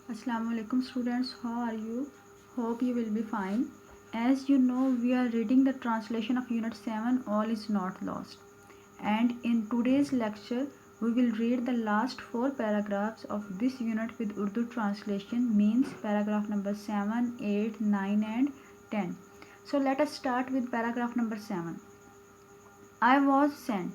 Assalamu alaikum students, how are you? Hope you will be fine. As you know, we are reading the translation of Unit 7, All is Not Lost. And in today's lecture, we will read the last 4 paragraphs of this unit with Urdu translation, means paragraph number 7, 8, 9 and 10. So let us start with paragraph number 7. I was sent.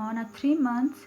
on a 3 months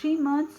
3 months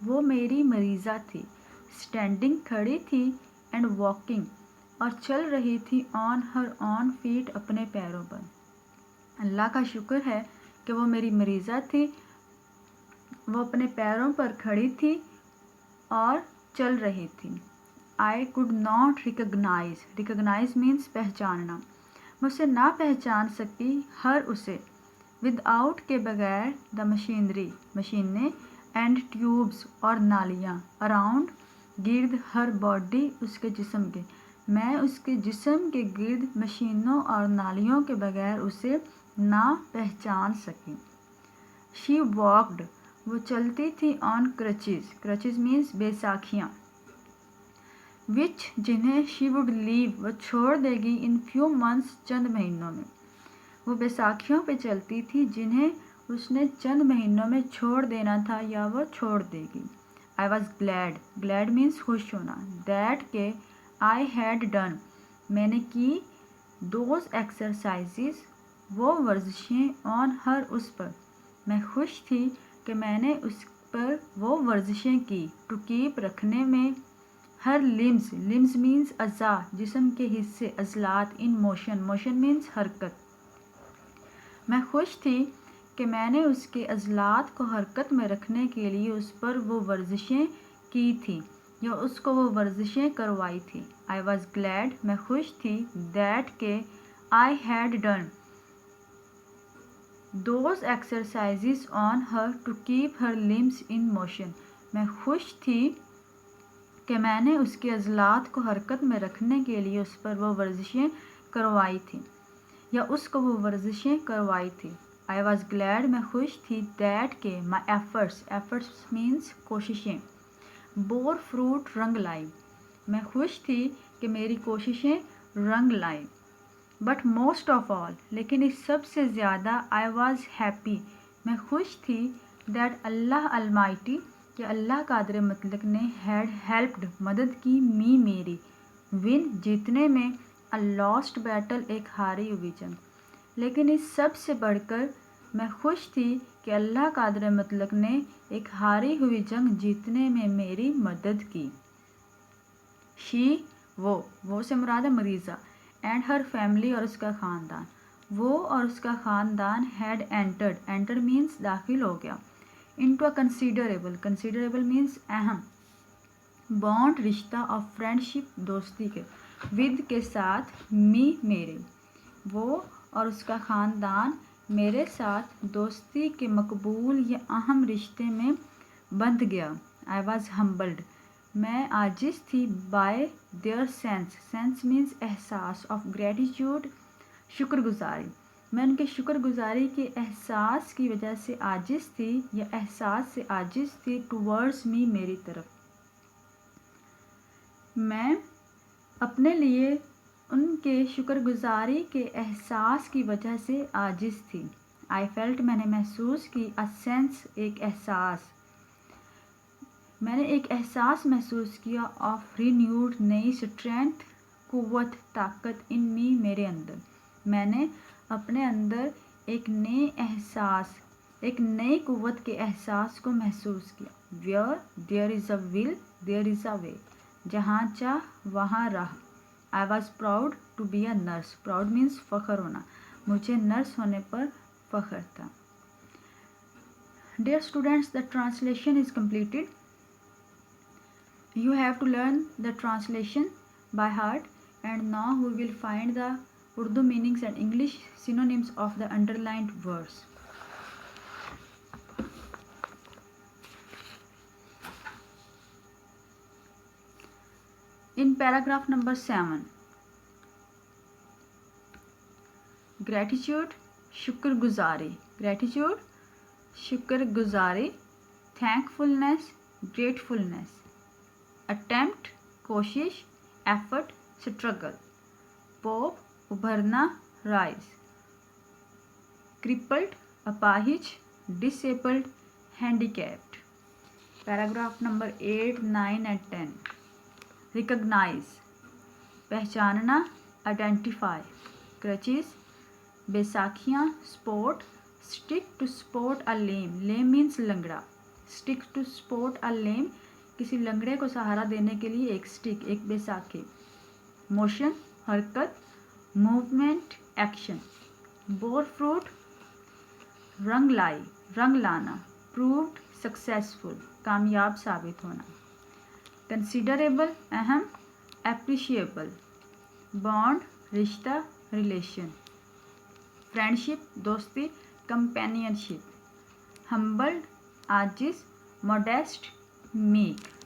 وہ میری مریضہ تھی. Standing کھڑی تھی and walking اور چل رہی تھی آن ہر آن fat اپنے پیروں پر. اللہ کا شکر ہے کہ وہ میری مریضہ تھی. وہ اپنے پیروں پر کھڑی تھی اور چل رہی تھی. I could not recognize. Recognize means پہچاننا. میں اسے نہ پہچان سکی ہر اسے. وداؤٹ کے بغیر دا مشینری مشینیں اینڈ ٹیوبس اور نالیاں اراؤنڈ گرد ہر باڈی اس کے جسم کے. میں اس کے جسم کے گرد مشینوں اور نالیوں کے بغیر اسے نہ پہچان سکی. شی واکڈ. وہ چلتی تھی آن کرچز. کرچز مینس بیساکھیاں. وچ جنہیں شی وڈ لیو وہ چھوڑ دے گی ان فیو منتھس چند مہینوں میں. وہ بیساکھیوں پہ چلتی تھی جنہیں اس نے چند مہینوں میں چھوڑ دینا تھا یا وہ چھوڑ دے گی. I was glad. Glad means خوش ہونا. دیٹ کہ آئی ہیڈ ڈن میں نے کی دوز ایکسرسائزز وہ ورزشیں آن ہر اس پر. میں خوش تھی کہ میں نے اس پر وہ ورزشیں کی. ٹو کیپ رکھنے میں ہر لمز. لمز مینس اعضاء جسم کے حصے عضلات. In motion. موشن مینس حرکت. میں خوش تھی کہ میں نے اس کے عضلات کو حرکت میں رکھنے کے لیے اس پر وہ ورزشیں کی تھیں یا اس کو وہ ورزشیں کروائی تھی. I was glad. میں خوش تھی. دیٹ کہ I had done those exercises on her to keep her limbs in motion. میں خوش تھی کہ میں نے اس کے عضلات کو حرکت میں رکھنے کے لیے اس پر وہ ورزشیں کروائی تھیں یا اس کو وہ ورزشیں کروائی تھی. I was glad. میں خوش تھی. دیٹ کہ مائی ایفرٹس. ایفرٹس مینس کوششیں. Bore fruit. رنگ لائی. میں خوش تھی کہ میری کوششیں رنگ لائیں. But most of all. لیکن اس سب سے زیادہ آئی واز ہیپی. میں خوش تھی. دیٹ اللہ المائٹی کہ اللہ قادر مطلق نے ہیڈ ہیلپڈ مدد کی می میری ون جیتنے میں a lost battle ایک ہاری ہوئی جنگ. لیکن اس سب سے بڑھ کر میں خوش تھی کہ اللہ قادر مطلق نے ایک ہاری ہوئی جنگ جیتنے میں میری مدد کی. شی وہ سے مراد ہے مریضہ. اینڈ ہر فیملی اور اس کا خاندان. وہ اور اس کا خاندان ہیڈ انٹرڈ. انٹر مینس داخل ہو گیا. Into a considerable. Considerable means اہم. بانڈ رشتہ آف فرینڈشپ دوستی کے. ود کے ساتھ می میرے. وہ اور اس کا خاندان میرے ساتھ دوستی کے مقبول یا اہم رشتے میں بندھ گیا. I was humbled. میں عاجز تھی. By their sense. Sense means احساس. آف گریٹیٹیوڈ شکر گزاری. میں ان کے شکر گزاری کے احساس کی وجہ سے عاجز تھی یا احساس سے عاجز تھی. ٹوورڈز می میری طرف. میں اپنے لیے ان کے شکر گزاری کے احساس کی وجہ سے عاجز تھی. I felt. میں نے محسوس کی. A sense. ایک احساس. میں نے ایک احساس محسوس کیا. Of renewed. نئی اسٹرینتھ. قوت طاقت. ان می میرے اندر. میں نے اپنے اندر ایک ایک نئی قوت کے احساس کو محسوس کیا. Where there is a will there is a way. جہاں چاہ وہاں راہ. I was proud to be a nurse. Proud means فخر ہونا. مجھے نرس ہونے پر فخر تھا. Dear students, the translation is completed. You have to learn the translation by heart, and now we will find the Urdu meanings and English synonyms of the underlined words. In paragraph number 7, gratitude, shukr guzari. Gratitude, shukr guzari. Thankfulness, gratefulness. Attempt, کوشش. Effort, struggle. Pop, ابھرنا, rise. Crippled, اپاہج. Disabled, handicapped. Paragraph number 8, 9 and 10. Recognize, پہچاننا. Identify. Crutches, بیساکھیاں. Sport, stick to sport a lame. Lame means لنگڑا. Stick to support a lame, کسی لنگڑے کو سہارا دینے کے لیے ایک اسٹک، ایک بیساکھی. موشن حرکت، موومنٹ ایکشن. بور فروٹ رنگ لائی، رنگ لانا. پرووڈ سکسیسفل کامیاب ثابت ہونا. کنسیڈریبل اہم، اپریشیبل. بانڈ رشتہ، ریلیشن. فرینڈشپ دوستی، کمپینین شپ. ہمبلڈ عاجز، موڈیسٹ میک.